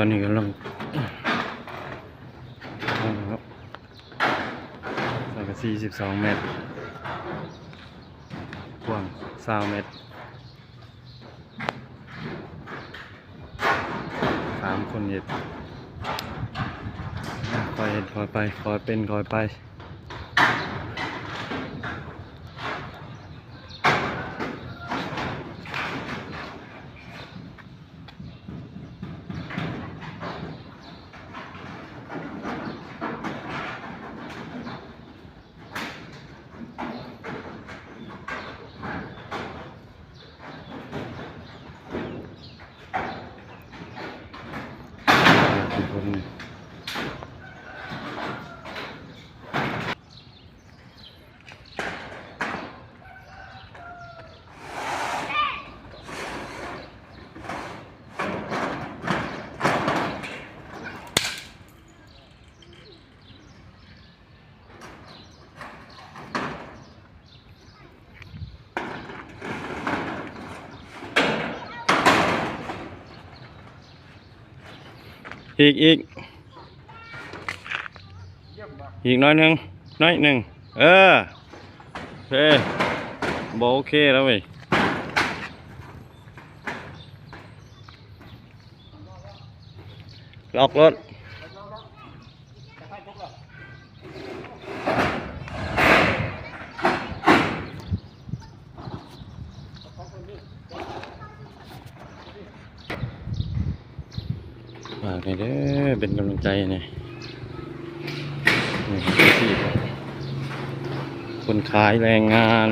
อนนี้กำลังครับสังกะสี12 เมตรกว้าง20 เมตร3 คนเย็ดคอยเห็นคอยไปคอยเป็นคอยไปทุกคนอีกน้อยหนึ่งโอเคบโอเคแล้วเว้ยล็อกรถฝากให้เด้อเป็นกำลังใจเนี่ยที่คนขายแรงงาน